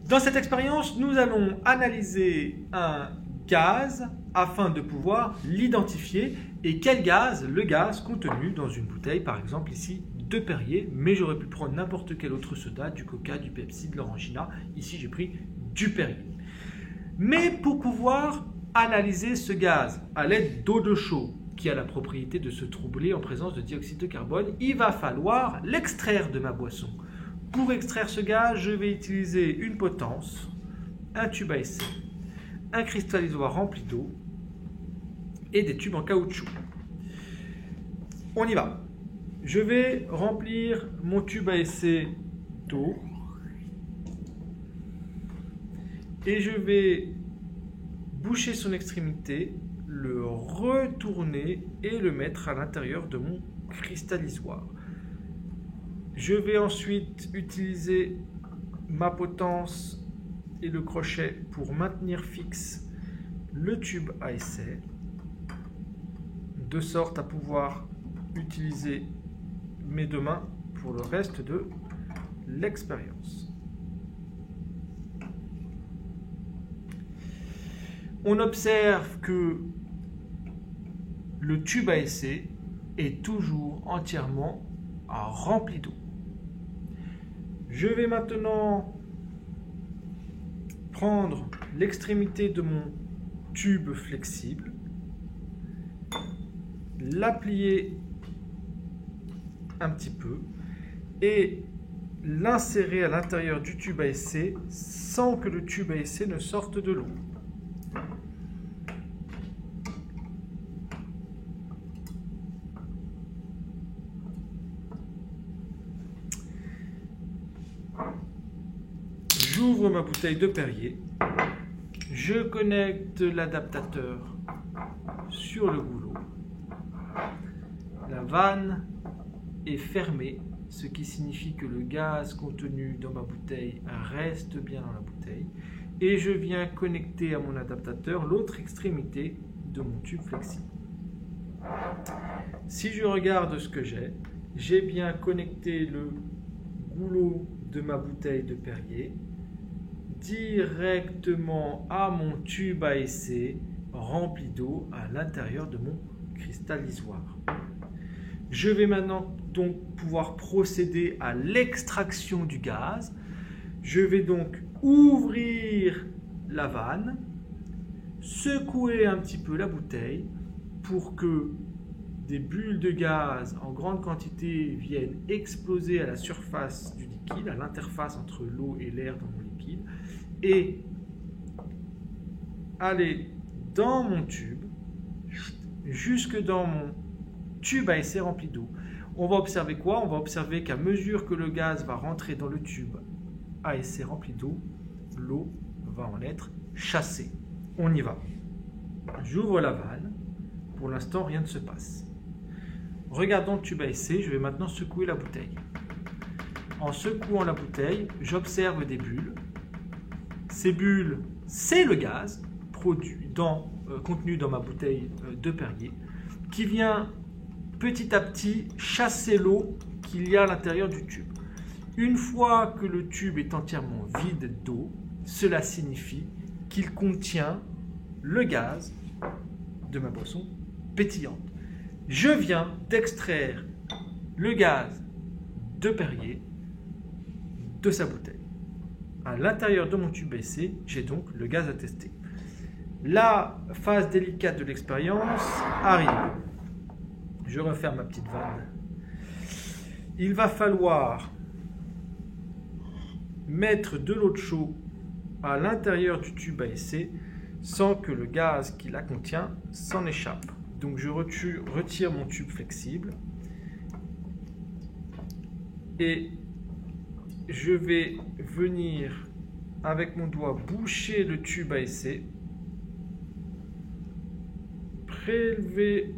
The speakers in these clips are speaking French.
Dans cette expérience, nous allons analyser un gaz afin de pouvoir l'identifier. Et quel gaz? Le gaz contenu dans une bouteille, par exemple ici, de Perrier, mais j'aurais pu prendre n'importe quel autre soda, du Coca, du Pepsi, de l'Orangina. Ici, j'ai pris du Perrier. Mais pour pouvoir analyser ce gaz à l'aide d'eau de chaud, qui a la propriété de se troubler en présence de dioxyde de carbone, il va falloir l'extraire de ma boisson. Pour extraire ce gaz, je vais utiliser une potence, un tube à essai, un cristallisoir rempli d'eau et des tubes en caoutchouc. On y va. Je vais remplir mon tube à essai d'eau et je vais boucher son extrémité, le retourner et le mettre à l'intérieur de mon cristallisoir. Je vais ensuite utiliser ma potence et le crochet pour maintenir fixe le tube à essai, de sorte à pouvoir utiliser mes deux mains pour le reste de l'expérience. On observe que le tube à essai est toujours entièrement rempli d'eau. Je vais maintenant prendre l'extrémité de mon tube flexible, la plier un petit peu et l'insérer à l'intérieur du tube à essai sans que le tube à essai ne sorte de l'eau. J'ouvre ma bouteille de Perrier, je connecte l'adaptateur sur le goulot, la vanne est fermée, ce qui signifie que le gaz contenu dans ma bouteille reste bien dans la bouteille, et je viens connecter à mon adaptateur l'autre extrémité de mon tube flexible. Si je regarde ce que j'ai bien connecté le goulot de ma bouteille de Perrier directement à mon tube à essai rempli d'eau à l'intérieur de mon cristallisoir. Je vais maintenant donc pouvoir procéder à l'extraction du gaz. Je vais donc ouvrir la vanne, secouer un petit peu la bouteille pour que des bulles de gaz en grande quantité viennent exploser à la surface du liquide, à l'interface entre l'eau et l'air dans mon liquide, et aller dans mon tube, jusque dans mon tube à essai rempli d'eau. On va observer quoi? On va observer qu'à mesure que le gaz va rentrer dans le tube à essai rempli d'eau, l'eau va en être chassée. On y va. J'ouvre la vanne. Pour l'instant, rien ne se passe. Regardons le tube à essai, je vais maintenant secouer la bouteille. En secouant la bouteille, j'observe des bulles. Ces bulles, c'est le gaz contenu dans ma bouteille de Perrier qui vient petit à petit chasser l'eau qu'il y a à l'intérieur du tube. Une fois que le tube est entièrement vide d'eau, cela signifie qu'il contient le gaz de ma boisson pétillante. Je viens d'extraire le gaz de Perrier de sa bouteille. À l'intérieur de mon tube à essai, j'ai donc le gaz à tester. La phase délicate de l'expérience arrive. Je referme ma petite vanne. Il va falloir mettre de l'eau de chaud à l'intérieur du tube à essai sans que le gaz qui la contient s'en échappe. Donc je retire mon tube flexible et je vais venir avec mon doigt boucher le tube à essai, prélever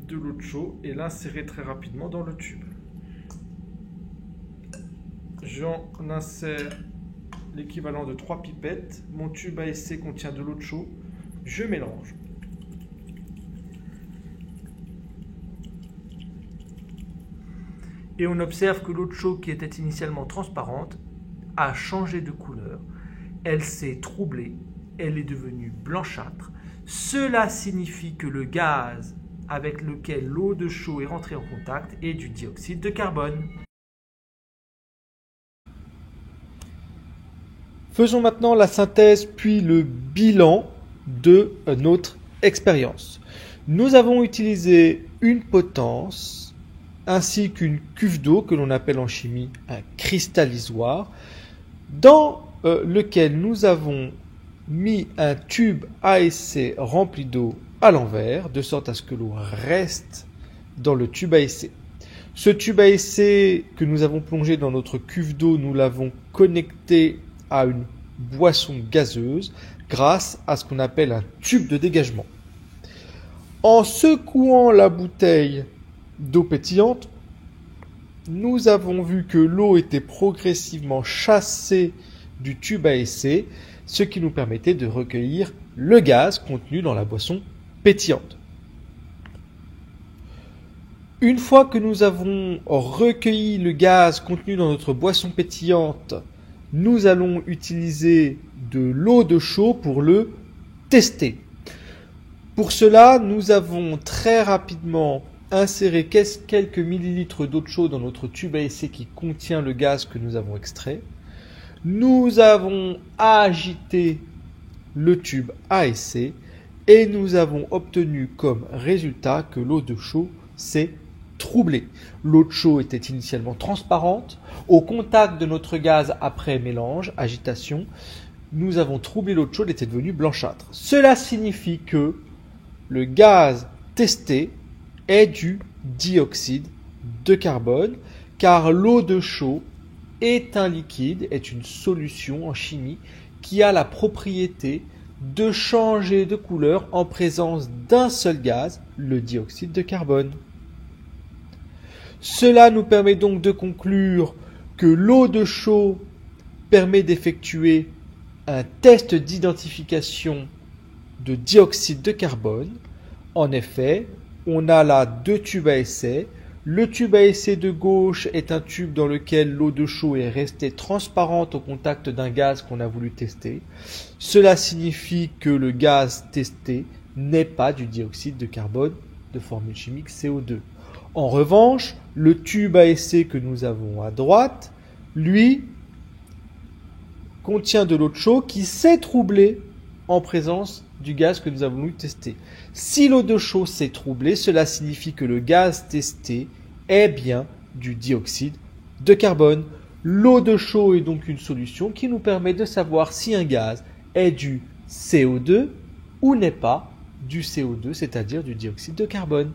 de l'eau de chaud et l'insérer très rapidement dans le tube. J'en insère l'équivalent de 3 pipettes. Mon tube à essai contient de l'eau de chaud. Je mélange. Et on observe que l'eau de chaud qui était initialement transparente a changé de couleur elle s'est troublée, elle est devenue blanchâtre. Cela signifie que le gaz avec lequel l'eau de chaux est rentrée en contact est du dioxyde de carbone. Faisons maintenant la synthèse puis le bilan de notre expérience. Nous avons utilisé une potence ainsi qu'une cuve d'eau que l'on appelle en chimie un cristallisoire dans lequel nous avons mis un tube à essai rempli d'eau à l'envers de sorte à ce que l'eau reste dans le tube à essai. Ce tube à essai que nous avons plongé dans notre cuve d'eau, nous l'avons connecté à une boisson gazeuse grâce à ce qu'on appelle un tube de dégagement. En secouant la bouteille d'eau pétillante, nous avons vu que l'eau était progressivement chassée du tube à essai, ce qui nous permettait de recueillir le gaz contenu dans la boisson pétillante. Une fois que nous avons recueilli le gaz contenu dans notre boisson pétillante, nous allons utiliser de l'eau de chaux pour le tester. Pour cela, nous avons très rapidement inséré quelques millilitres d'eau de chaux dans notre tube à essai qui contient le gaz que nous avons extrait. Nous avons agité le tube à essai et nous avons obtenu comme résultat que l'eau de chaux s'est troublée. L'eau de chaux était initialement transparente. Au contact de notre gaz après mélange, agitation, nous avons troublé l'eau de chaux, elle était devenue blanchâtre. Cela signifie que le gaz testé est du dioxyde de carbone, car l'eau de chaux est un liquide, est une solution en chimie qui a la propriété de changer de couleur en présence d'un seul gaz, le dioxyde de carbone. Cela nous permet donc de conclure que l'eau de chaux permet d'effectuer un test d'identification de dioxyde de carbone. En effet, on a là deux tubes à essai. Le tube à essai de gauche est un tube dans lequel l'eau de chaux est restée transparente au contact d'un gaz qu'on a voulu tester. Cela signifie que le gaz testé n'est pas du dioxyde de carbone de formule chimique CO2. En revanche, le tube à essai que nous avons à droite, lui, contient de l'eau de chaux qui s'est troublée en présence du gaz que nous avons voulu tester. Si l'eau de chaux s'est troublée, cela signifie que le gaz testé est bien du dioxyde de carbone. L'eau de chaux est donc une solution qui nous permet de savoir si un gaz est du CO2 ou n'est pas du CO2, c'est-à-dire du dioxyde de carbone.